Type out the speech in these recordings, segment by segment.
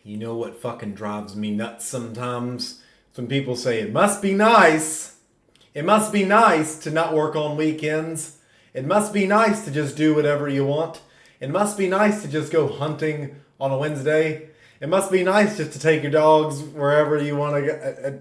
You know what fucking drives me nuts sometimes? It's when people say, it must be nice. It must be nice to not work on weekends. It must be nice to just do whatever you want. It must be nice to just go hunting on a Wednesday. It must be nice just to take your dogs wherever you want to go.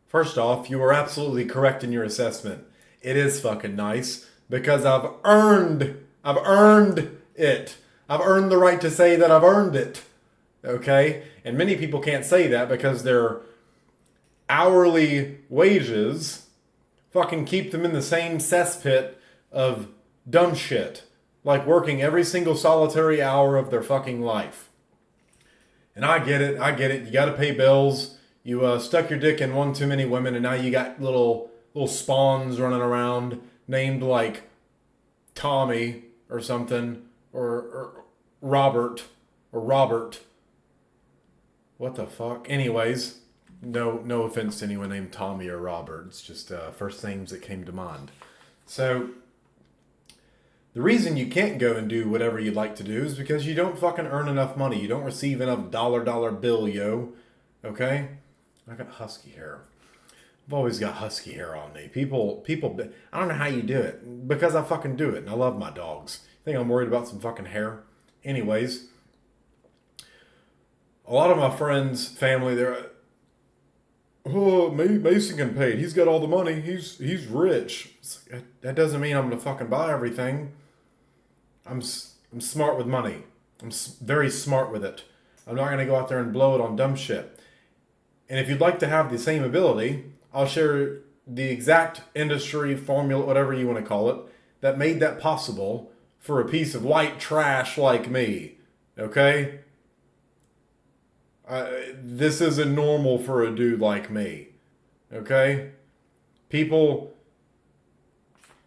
First off, you were absolutely correct in your assessment. It is fucking nice because I've earned it. I've earned the right to say that I've earned it. Okay? And many people can't say that because their hourly wages fucking keep them in the same cesspit of dumb shit. Like working every single solitary hour of their fucking life. And I get it. You gotta pay bills. You stuck your dick in one too many women and now you got little spawns running around named like Tommy or something. Or Robert. Or Robert. What the fuck? Anyways, no offense to anyone named Tommy or Robert. It's just first names that came to mind. So, the reason you can't go and do whatever you'd like to do is because you don't fucking earn enough money. You don't receive enough dollar bill, yo. Okay? I got husky hair. I've always got husky hair on me. People, I don't know how you do it. Because I fucking do it, and I love my dogs. Think I'm worried about some fucking hair? Anyways, a lot of my friends, family, they're, oh, Mason can pay it. He's got all the money. He's rich. That doesn't mean I'm gonna fucking buy everything. I'm smart with money. I'm very smart with it. I'm not gonna go out there and blow it on dumb shit. And if you'd like to have the same ability, I'll share the exact industry formula, whatever you want to call it, that made that possible for a piece of white trash like me. Okay? This isn't normal for a dude like me. Okay? People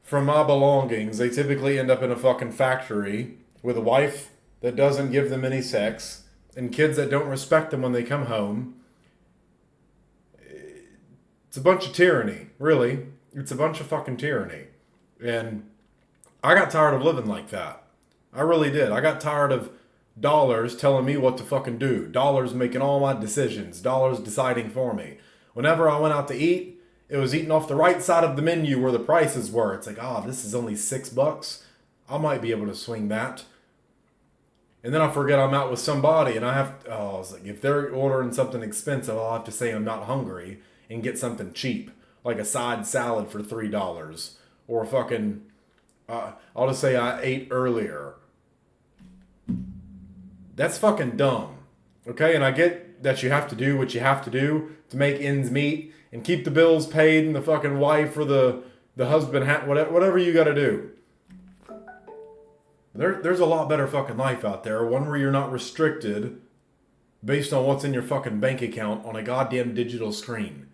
from my belongings, they typically end up in a fucking factory with a wife that doesn't give them any sex and kids that don't respect them when they come home. It's a bunch of tyranny, really. It's a bunch of fucking tyranny. And I got tired of living like that. I really did. I got tired of dollars telling me what to fucking do. Dollars making all my decisions. Dollars deciding for me. Whenever I went out to eat, it was eating off the right side of the menu where the prices were. It's like, this is only $6. I might be able to swing that. And then I forget I'm out with somebody and I was like, if they're ordering something expensive, I'll have to say I'm not hungry and get something cheap. Like a side salad for $3. Or a fucking, I'll just say I ate earlier. That's fucking dumb. Okay? And I get that you have to do what you have to do to make ends meet and keep the bills paid and the fucking wife or the husband, whatever you gotta do. There's a lot better fucking life out there. One where you're not restricted based on what's in your fucking bank account on a goddamn digital screen.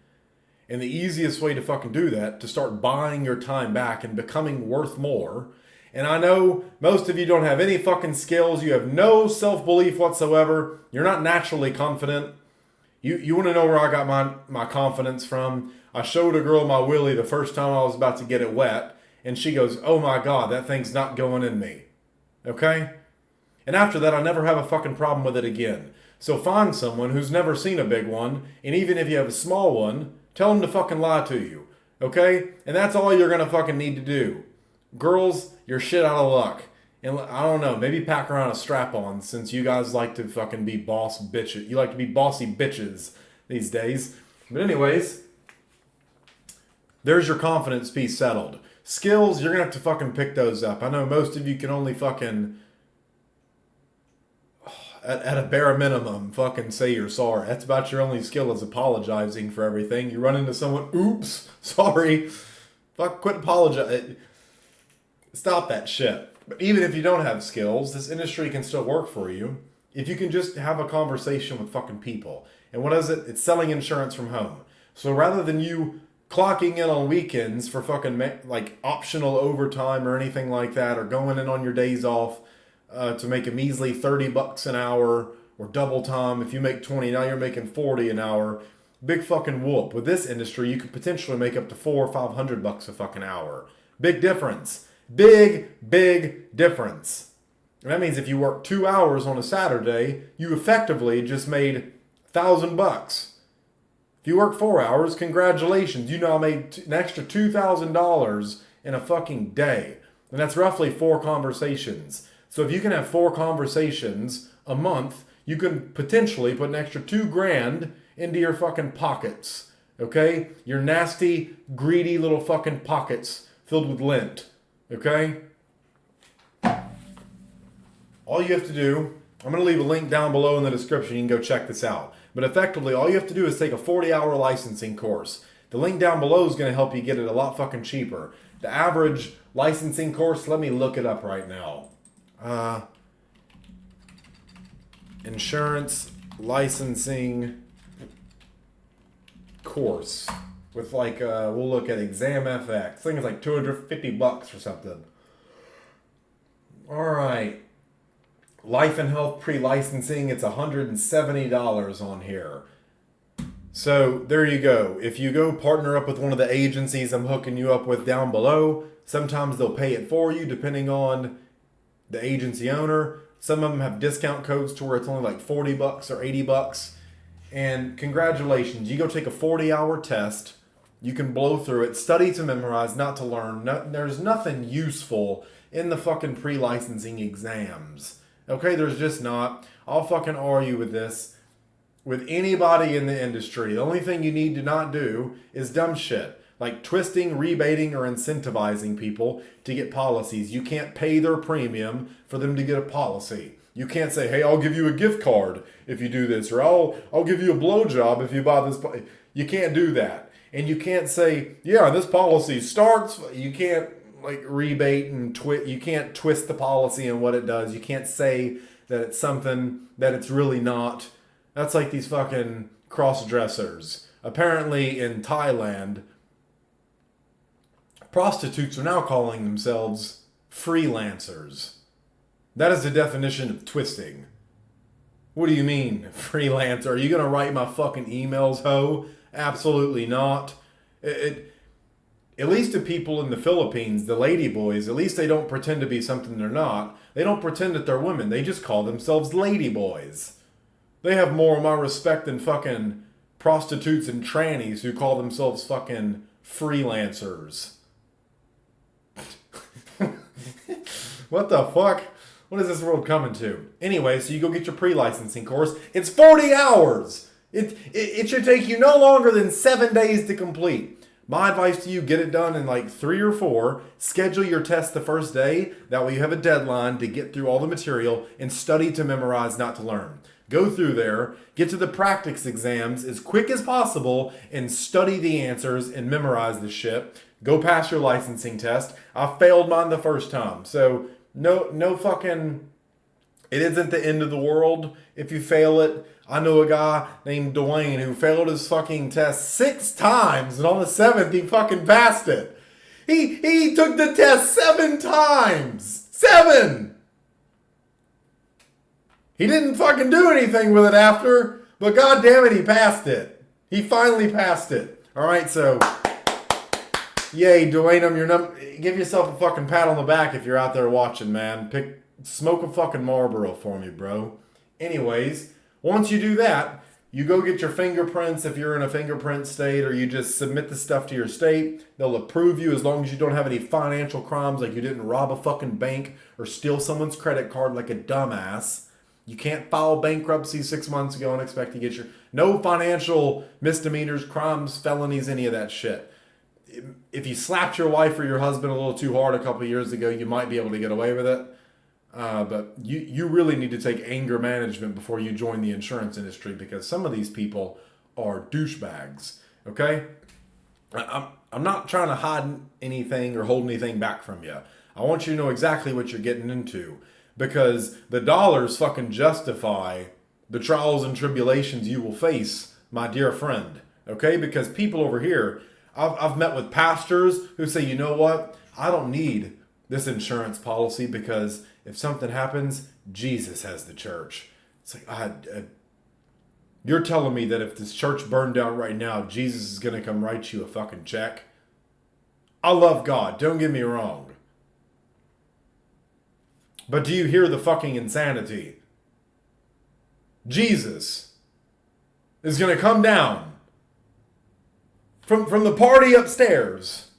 And the easiest way to fucking do that, to start buying your time back and becoming worth more. And I know most of you don't have any fucking skills. You have no self-belief whatsoever. You're not naturally confident. You want to know where I got my confidence from? I showed a girl my willy the first time I was about to get it wet. And she goes, oh my God, that thing's not going in me. Okay? And after that, I never have a fucking problem with it again. So find someone who's never seen a big one. And even if you have a small one, tell them to fucking lie to you. Okay? And that's all you're going to fucking need to do. Girls, you're shit out of luck. And I don't know, maybe pack around a strap-on since you guys like to fucking be boss bitches. You like to be bossy bitches these days. But anyways, there's your confidence piece settled. Skills, you're going to have to fucking pick those up. I know most of you can only fucking, at a bare minimum, fucking say you're sorry. That's about your only skill is apologizing for everything. You run into someone, oops, sorry. Fuck, quit apologizing. Stop that shit. But even if you don't have skills, this industry can still work for you if you can just have a conversation with fucking people. And what is it? It's selling insurance from home. So rather than you clocking in on weekends for fucking like optional overtime or anything like that, or going in on your days off to make a measly $30 an hour or double time. If you make 20, now you're making 40 an hour. Big fucking whoop. With this industry, you could potentially make up to $400 or $500 a fucking hour. Big difference. Big difference. And that means if you work 2 hours on a Saturday, you effectively just made $1,000. If you work 4 hours, congratulations. You now made an extra $2,000 in a fucking day. And that's roughly 4 conversations. So if you can have 4 conversations a month, you can potentially put an extra $2,000 into your fucking pockets. Okay? Your nasty, greedy little fucking pockets filled with lint. Okay? All you have to do, I'm going to leave a link down below in the description. You can go check this out. But effectively, all you have to do is take a 40-hour licensing course. The link down below is going to help you get it a lot fucking cheaper. The average licensing course, let me look it up right now. Insurance licensing course with like, we'll look at Exam FX. I think it's like $250 or something. All right. Life and health pre-licensing, it's $170 on here. So there you go. If you go partner up with one of the agencies I'm hooking you up with down below, sometimes they'll pay it for you depending on the agency owner. Some of them have discount codes to where it's only like $40 or $80. And congratulations, you go take a 40-hour test. You can blow through it, study to memorize, not to learn. There's nothing useful in the fucking pre-licensing exams. Okay, there's just not. I'll fucking argue with this with anybody in the industry. The only thing you need to not do is dumb shit. Like twisting, rebating, or incentivizing people to get policies. You can't pay their premium for them to get a policy. You can't say, hey, I'll give you a gift card if you do this, or I'll give you a blowjob if you buy this. You can't do that. And you can't say, yeah, this policy starts. You can't like rebate and you can't twist the policy and what it does. You can't say that it's something that it's really not. That's like these fucking cross-dressers. Apparently in Thailand, prostitutes are now calling themselves freelancers. That is the definition of twisting. What do you mean, freelancer? Are you going to write my fucking emails, ho? Absolutely not. At least the people in the Philippines, the lady boys, at least they don't pretend to be something they're not. They don't pretend that they're women. They just call themselves lady boys. They have more of my respect than fucking prostitutes and trannies who call themselves fucking freelancers. What the fuck? What is this world coming to? Anyway, so you go get your pre-licensing course. It's 40 hours. It should take you no longer than 7 days to complete. My advice to you, get it done in like 3 or 4. Schedule your test the first day. That way you have a deadline to get through all the material and study to memorize, not to learn. Go through there, get to the practice exams as quick as possible and study the answers and memorize the shit. Go pass your licensing test. I failed mine the first time. So no fucking, it isn't the end of the world if you fail it. I know a guy named Dwayne who failed his fucking test 6 times, and on the 7th he fucking passed it. He took the test 7 times. 7! He didn't fucking do anything with it after, but god damn it, he passed it. He finally passed it. Alright, so yay, Dwayne, I'm your give yourself a fucking pat on the back if you're out there watching, man. Smoke a fucking Marlboro for me, bro. Anyways, once you do that, you go get your fingerprints if you're in a fingerprint state, or you just submit the stuff to your state. They'll approve you as long as you don't have any financial crimes, like you didn't rob a fucking bank or steal someone's credit card like a dumbass. You can't file bankruptcy 6 months ago and expect to get no financial misdemeanors, crimes, felonies, any of that shit. If you slapped your wife or your husband a little too hard a couple of years ago, you might be able to get away with it. But you really need to take anger management before you join the insurance industry, because some of these people are douchebags. Okay? I'm not trying to hide anything or hold anything back from you. I want you to know exactly what you're getting into, because the dollars fucking justify the trials and tribulations you will face, my dear friend. Okay? Because people over here, I've met with pastors who say, you know what? I don't need this insurance policy because if something happens, Jesus has the church. It's like, you're telling me that if this church burned down right now, Jesus is going to come write you a fucking check? I love God. Don't get me wrong. But do you hear the fucking insanity? Jesus is going to come down from the party upstairs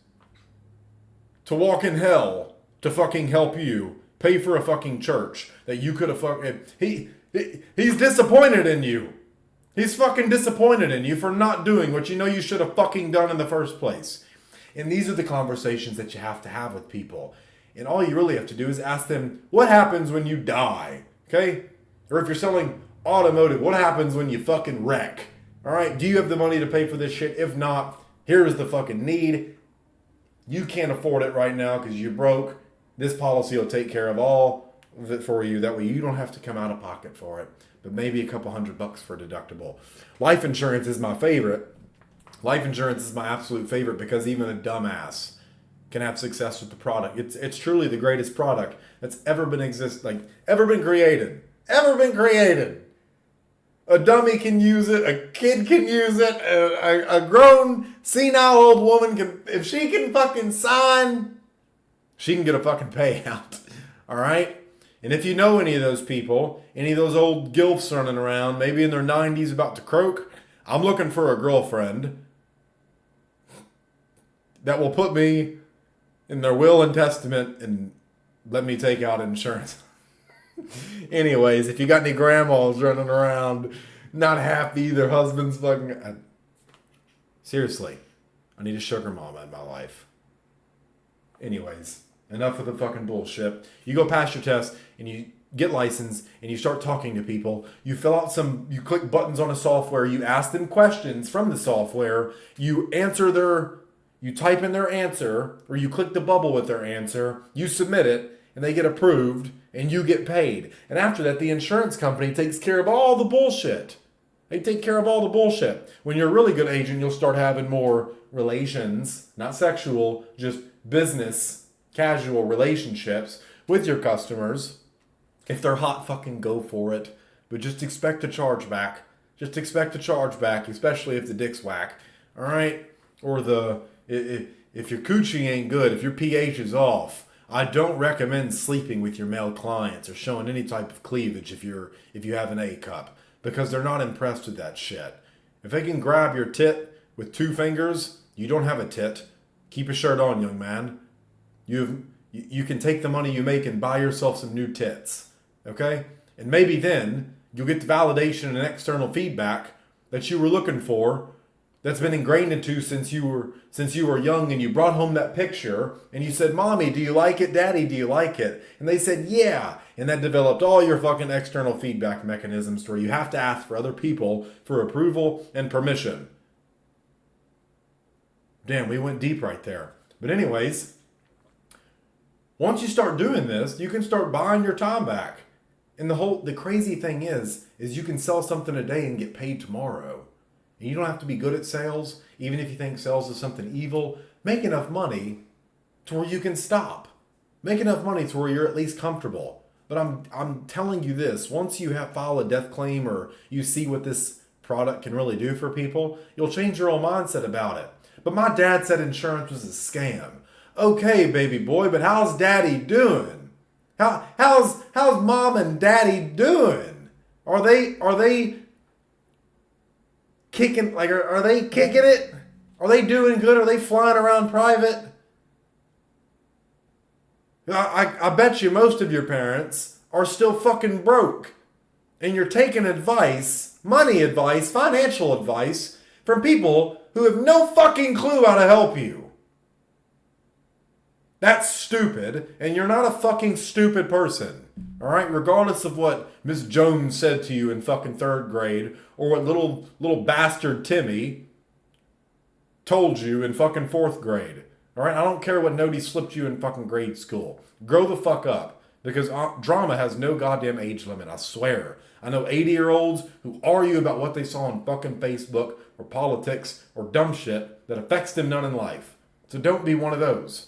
to walk in hell to fucking help you pay for a fucking church that you could have fucking... He's disappointed in you. He's fucking disappointed in you for not doing what you know you should have fucking done in the first place. And these are the conversations that you have to have with people. And all you really have to do is ask them, what happens when you die? Okay? Or if you're selling automotive, what happens when you fucking wreck? All right? Do you have the money to pay for this shit? If not, here's the fucking need. You can't afford it right now because you're broke. This policy will take care of all of it for you. That way you don't have to come out of pocket for it. But maybe a couple $100 for a deductible. Life insurance is my favorite. Life insurance is my absolute favorite because even a dumbass can have success with the product. It's truly the greatest product that's ever been created. Ever been created. A dummy can use it. A kid can use it. A grown, senile old woman can, if she can fucking sign, she can get a fucking payout. All right? And if you know any of those people, any of those old gilfs running around, maybe in their 90s about to croak, I'm looking for a girlfriend that will put me in their will and testament and let me take out insurance. Anyways, if you got any grandmas running around not happy, their husband's fucking... seriously, I need a sugar mama in my life. Anyways, enough of the fucking bullshit. You go pass your test and you get licensed and you start talking to people. You fill out you click buttons on a software. You ask them questions from the software. You type in their answer, or you click the bubble with their answer. You submit it and they get approved and you get paid. And after that, the insurance company takes care of all the bullshit. They take care of all the bullshit. When you're a really good agent, you'll start having more relations, not sexual, just business, casual relationships with your customers. If they're hot, fucking go for it. But just expect a charge back. Just expect a charge back, especially if the dick's whack. All right? Or if your coochie ain't good, if your pH is off, I don't recommend sleeping with your male clients or showing any type of cleavage if you have an A cup, because they're not impressed with that shit. If they can grab your tit with 2 fingers, you don't have a tit. Keep a shirt on, young man. You can take the money you make and buy yourself some new tits. Okay? And maybe then you'll get the validation and external feedback that you were looking for, that's been ingrained into since you were young, and you brought home that picture and you said, Mommy, do you like it? Daddy, do you like it? And they said, yeah. And that developed all your fucking external feedback mechanisms to where you have to ask for other people for approval and permission. Damn, we went deep right there. But anyways, once you start doing this, you can start buying your time back. And the crazy thing is you can sell something today and get paid tomorrow. And you don't have to be good at sales, even if you think sales is something evil. Make enough money to where you can stop. Make enough money to where you're at least comfortable. But I'm telling you this, once you file a death claim or you see what this product can really do for people, you'll change your own mindset about it. But my dad said insurance was a scam. Okay, baby boy, but how's daddy doing? How's mom and daddy doing? Are they kicking, like, are they kicking it? Are they doing good? Are they flying around private? I bet you most of your parents are still fucking broke. And you're taking advice, money advice, financial advice from people who have no fucking clue how to help you. That's stupid, and you're not a fucking stupid person. Alright? Regardless of what Miss Jones said to you in fucking 3rd grade, or what little bastard Timmy told you in fucking 4th grade. Alright? I don't care what note he slipped you in fucking grade school. Grow the fuck up. Because drama has no goddamn age limit, I swear. I know 80-year-olds who argue about what they saw on fucking Facebook or politics or dumb shit that affects them none in life. So don't be one of those.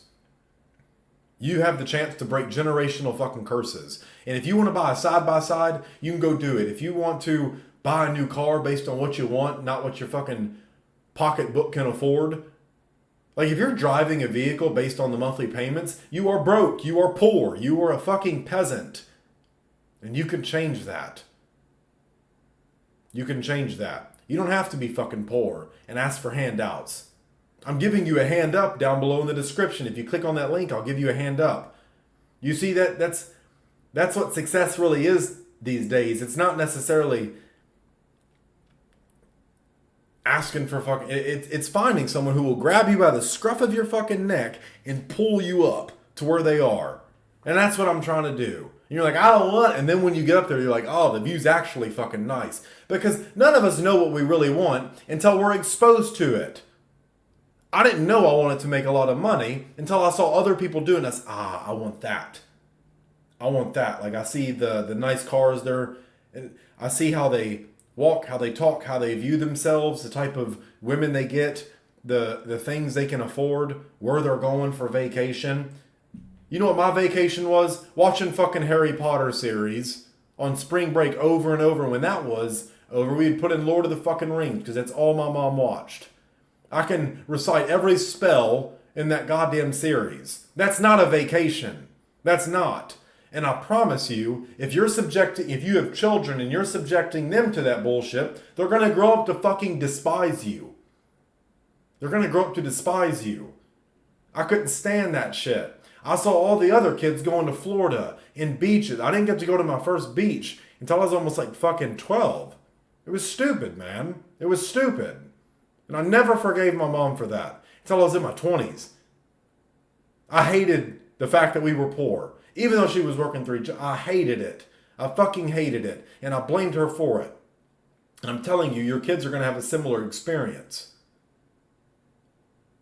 You have the chance to break generational fucking curses. And if you want to buy a side-by-side, you can go do it. If you want to buy a new car based on what you want, not what your fucking pocketbook can afford, Like, if you're driving a vehicle based on the monthly payments, you are broke, you are poor, you are a fucking peasant. And you can change that. You can change that. You don't have to be fucking poor and ask for handouts. I'm giving you a hand up down below in the description. If you click on that link, I'll give you a hand up. You see, that's what success really is these days. It's not necessarily asking for fucking... It's finding someone who will grab you by the scruff of your fucking neck and pull you up to where they are. And that's what I'm trying to do. And you're like, I don't want... And then when you get up there, you're like, oh, the view's actually fucking nice. Because none of us know what we really want until we're exposed to it. I didn't know I wanted to make a lot of money until I saw other people doing this. I want that. I want that. Like, I see the nice cars there. I see how they walk, how they talk, how they view themselves, the type of women they get, the things they can afford, where they're going for vacation. You know what my vacation was? Watching fucking Harry Potter series on spring break over and over. And when that was over, we'd put in Lord of the fucking Rings because that's all my mom watched. I can recite every spell in that goddamn series. That's not a vacation. That's not. And I promise you, if you have children and you're subjecting them to that bullshit, they're going to grow up to fucking despise you. They're going to grow up to despise you. I couldn't stand that shit. I saw all the other kids going to Florida in beaches. I didn't get to go to my first beach until I was almost like fucking 12. It was stupid, man. It was stupid. And I never forgave my mom for that until I was in my 20s. I hated the fact that we were poor. Even though she was working 3 jobs, I hated it. I fucking hated it. And I blamed her for it. And I'm telling you, your kids are going to have a similar experience.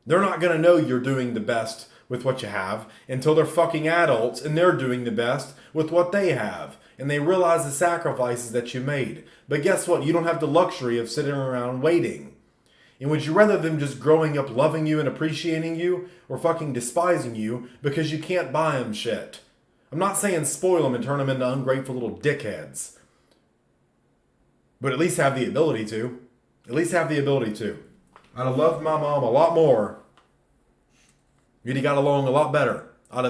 They're not going to know you're doing the best with what you have until they're fucking adults and they're doing the best with what they have. And they realize the sacrifices that you made. But guess what? You don't have the luxury of sitting around waiting. And would you rather them just growing up loving you and appreciating you or fucking despising you because you can't buy them shit? I'm not saying spoil them and turn them into ungrateful little dickheads. But at least have the ability to. At least have the ability to. I'd have loved my mom a lot more. We'd have got along a lot better. I'd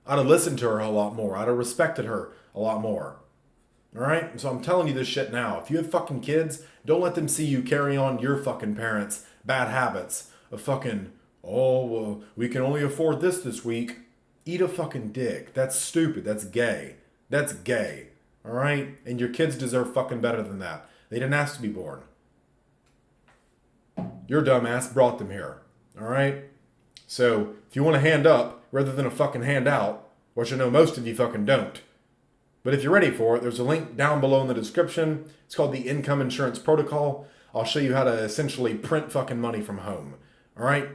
have listened to her a lot more. I'd have respected her a lot more. Alright? So I'm telling you this shit now. If you have fucking kids, don't let them see you carry on your fucking parents' bad habits of fucking, oh, well, we can only afford this week. Eat a fucking dick. That's stupid. That's gay. That's gay. Alright? And your kids deserve fucking better than that. They didn't ask to be born. Your dumbass brought them here. Alright? So, if you want a hand up rather than a fucking handout, which I know most of you fucking don't. But if you're ready for it, there's a link down below in the description. It's called the Income Insurance Protocol. I'll show you how to essentially print fucking money from home. Alright?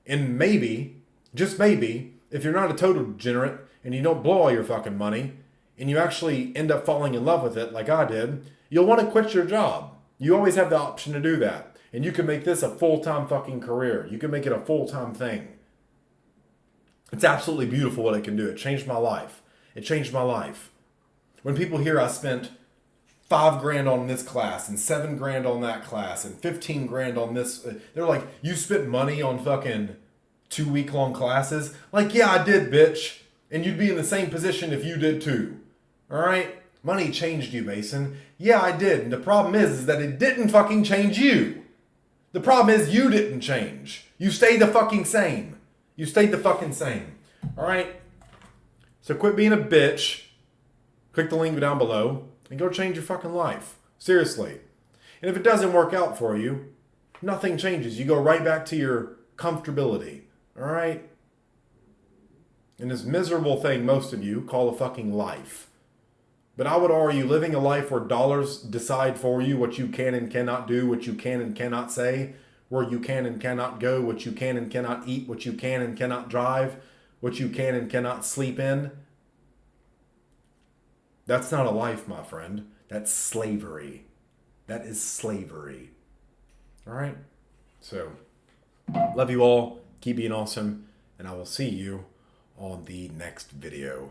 And maybe, just maybe, if you're not a total degenerate and you don't blow all your fucking money and you actually end up falling in love with it like I did, you'll want to quit your job. You always have the option to do that. And you can make this a full-time fucking career. You can make it a full-time thing. It's absolutely beautiful what it can do. It changed my life. It changed my life. When people hear I spent $5,000 on this class and $7,000 on that class and $15,000 on this, they're like, you spent money on fucking 2-week-long classes? Like, yeah, I did, bitch. And you'd be in the same position if you did too. Alright? Money changed you, Mason. Yeah, I did. And the problem is that it didn't fucking change you. The problem is you didn't change. You stayed the fucking same. You stayed the fucking same. Alright? So quit being a bitch. Click the link down below and go change your fucking life. Seriously. And if it doesn't work out for you, nothing changes. You go right back to your comfortability. Alright? And this miserable thing most of you call a fucking life. But I would argue living a life where dollars decide for you what you can and cannot do, what you can and cannot say, where you can and cannot go, what you can and cannot eat, what you can and cannot drive, what you can and cannot sleep in. That's not a life, my friend. That's slavery. That is slavery. All right? So, love you all. Keep being awesome. And I will see you on the next video.